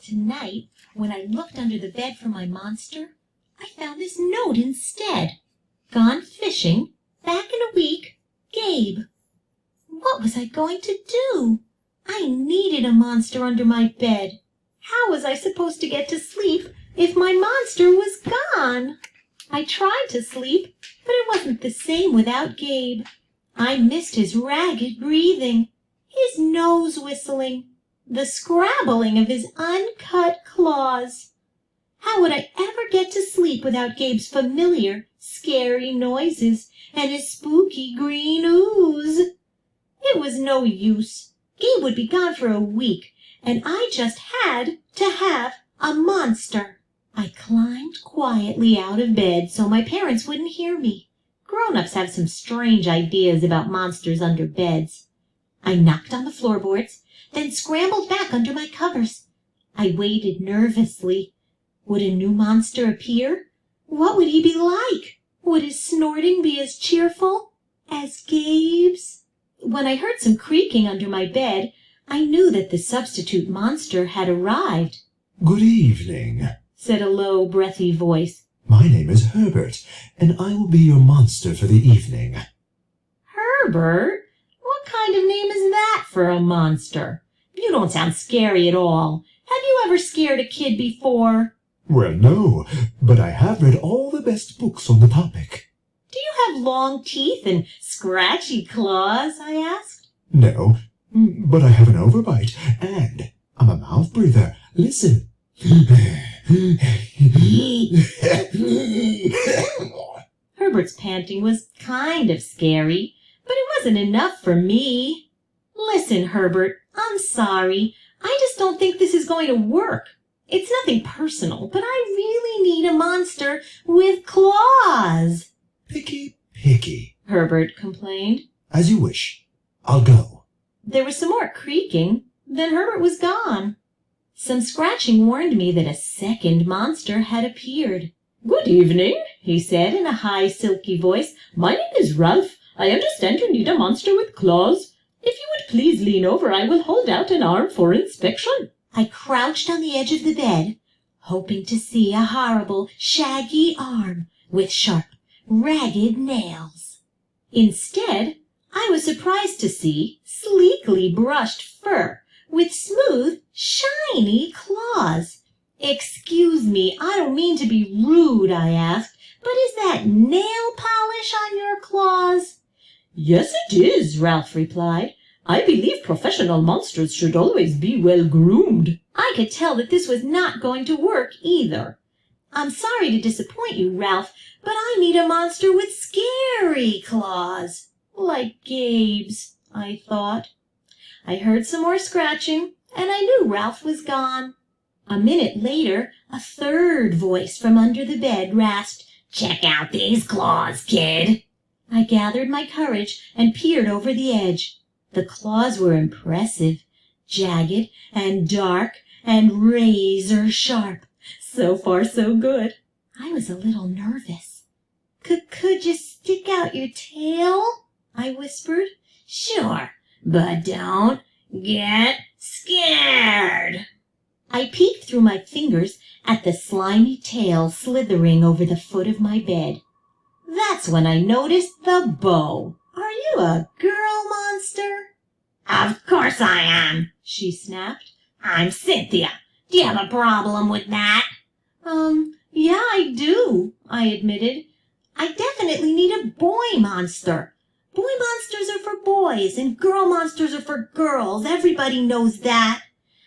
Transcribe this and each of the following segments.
Tonight, when I looked under the bed for my monster, I found this note instead. Gone fishing, back in a week, Gabe. What was I going to do? I needed a monster under my bed. How was I supposed to get to sleep if my monster was gone? I tried to sleep, but it wasn't the same without Gabe. I missed his ragged breathing, his nose whistling, the scrabbling of his uncut claws. How would I ever get to sleep without Gabe's familiar, scary noises and his spooky green ooze? It was no use. Gabe would be gone for a week, and I just had to have a monster. I climbed quietly out of bed so my parents wouldn't hear me. Grown-ups have some strange ideas about monsters under beds. I knocked on the floorboards, then scrambled back under my covers. I waited nervously. Would a new monster appear? What would he be like? Would his snorting be as cheerful as Gabe's? When I heard some creaking under my bed, I knew that the substitute monster had arrived. "Good evening," said a low, breathy voice. "My name is Herbert, and I will be your monster for the evening." Herbert? What kind of name is that for a monster? You don't sound scary at all. Have you ever scared a kid before? "Well, no, but I have read all the best books on the topic." Do you have long teeth and scratchy claws? I asked. "No, but I have an overbite, and I'm a mouth breather. Listen." Herbert's panting was kind of scary, but it wasn't enough for me. Listen, Herbert, I'm sorry. I just don't think this is going to work. It's nothing personal, but I really need a monster with claws. Picky, Herbert complained. "As you wish. I'll go." There was some more creaking, then Herbert was gone. Some scratching warned me that a second monster had appeared. "Good evening," he said in a high, silky voice. "My name is Ralph. I understand you need a monster with claws. If you would please lean over, I will hold out an arm for inspection." I crouched on the edge of the bed, hoping to see a horrible, shaggy arm with sharp, ragged nails. Instead, I was surprised to see sleekly brushed fur with smooth, shiny claws. "Excuse me, I don't mean to be rude," I asked, "but is that nail polish on your claws?" "Yes, it is," Ralph replied. "I believe professional monsters should always be well groomed." I could tell that this was not going to work either. "I'm sorry to disappoint you, Ralph, but I need a monster with scary claws. Like Gabe's," I thought. I heard some more scratching, and I knew Ralph was gone. A minute later, a third voice from under the bed rasped, "Check out these claws, kid." I gathered my courage and peered over the edge. The claws were impressive, jagged and dark and razor sharp. So far, so good. I was a little nervous. Could you stick out your tail?" I whispered. "Sure, but don't get scared." I peeked through my fingers at the slimy tail slithering over the foot of my bed. That's when I noticed the bow. "Are you a girl monster?" "Of course I am," she snapped. "I'm Cynthia. Do you have a problem with that?" Yeah, I do," I admitted. "I definitely need a boy monster. Boy monsters are for boys, and girl monsters are for girls. Everybody knows that."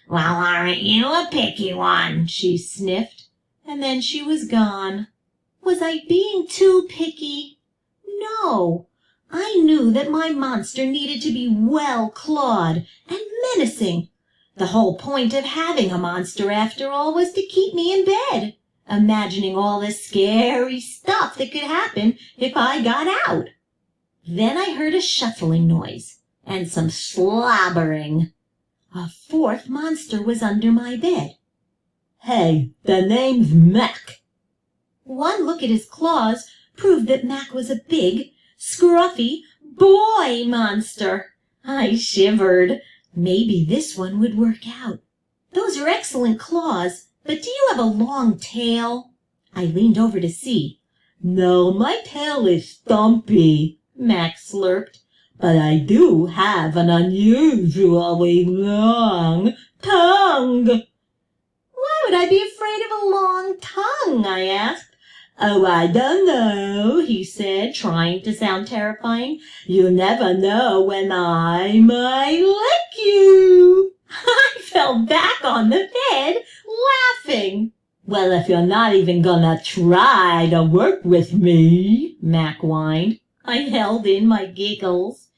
"Well, aren't you a picky one?" she sniffed, and then she was gone. Was I being too picky? No. I knew that my monster needed to be well-clawed and menacing. The whole point of having a monster, after all, was to keep me in bed, imagining all the scary stuff that could happen if I got out. Then I heard a shuffling noise and some slobbering. A fourth monster was under my bed. "Hey, the name's Mac." One look at his claws proved that Mac was a big, scruffy boy monster. I shivered. Maybe this one would work out. Those are excellent claws, but do you have a long tail? I leaned over to see. No, my tail is stumpy, Max slurped, but I do have an unusually long tongue. Why would I be afraid of a long tongue? I asked. Oh, I don't know, he said, trying to sound terrifying. You never know when I might lick you. I fell back on the bed, laughing. Well, if you're not even gonna try to work with me, Mac whined. I held in my giggles.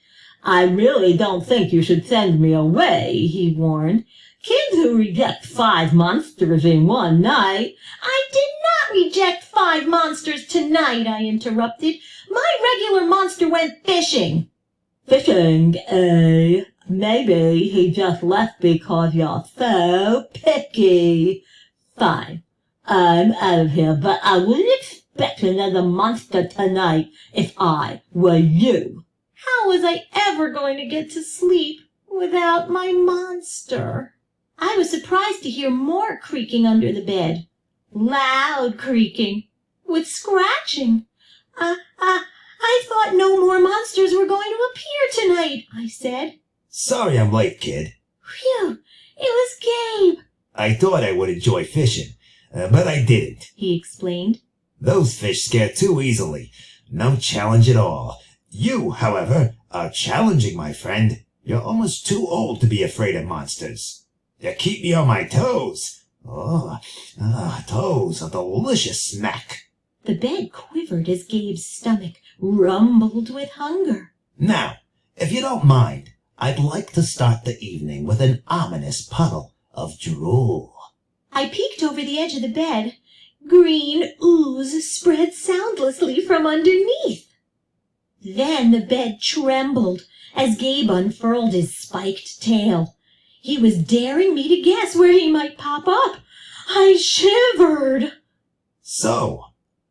I really don't think you should send me away, he warned. Kids who reject 5 monsters in one night. I did not reject 5 monsters tonight, I interrupted. My regular monster went fishing. Fishing, eh? Maybe he just left because you're so picky. Fine. I'm out of here, but I wouldn't expect another monster tonight if I were you. How was I ever going to get to sleep without my monster? I was surprised to hear more creaking under the bed. Loud creaking, with scratching. I thought no more monsters were going to appear tonight, I said. Sorry I'm late, kid. Phew, it was Gabe. I thought I would enjoy fishing, but I didn't, he explained. Those fish scare too easily. No challenge at all. You, however, are challenging, my friend. You're almost too old to be afraid of monsters. You keep me on my toes. Toes, a delicious snack. The bed quivered as Gabe's stomach rumbled with hunger. Now, if you don't mind, I'd like to start the evening with an ominous puddle of drool. I peeked over the edge of the bed. Green ooze spread soundlessly from underneath. Then the bed trembled as Gabe unfurled his spiked tail. He was daring me to guess where he might pop up. I shivered. So,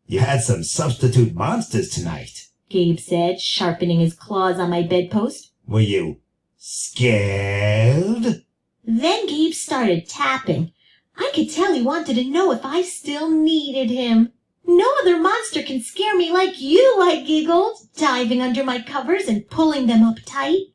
you had some substitute monsters tonight, Gabe said, sharpening his claws on my bedpost. Were you scared? Then Gabe started tapping. I could tell he wanted to know if I still needed him. No other monster can scare me like you, I giggled, diving under my covers and pulling them up tight.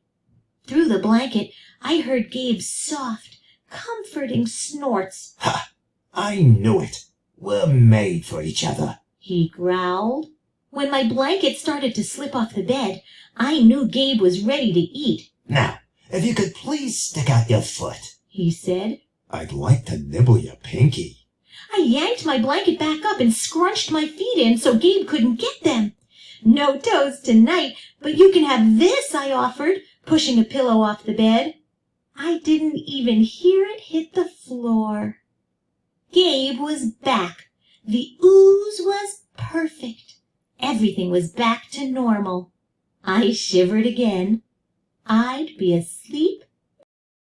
Through the blanket, I heard Gabe's soft, comforting snorts. Ha! I knew it. We're made for each other, he growled. When my blanket started to slip off the bed, I knew Gabe was ready to eat. Now, if you could please stick out your foot, he said. I'd like to nibble your pinky. I yanked my blanket back up and scrunched my feet in so Gabe couldn't get them. No toes tonight, but you can have this, I offered, pushing a pillow off the bed. I didn't even hear it hit the floor. Gabe was back. The ooze was perfect. Everything was back to normal. I shivered again. I'd be asleep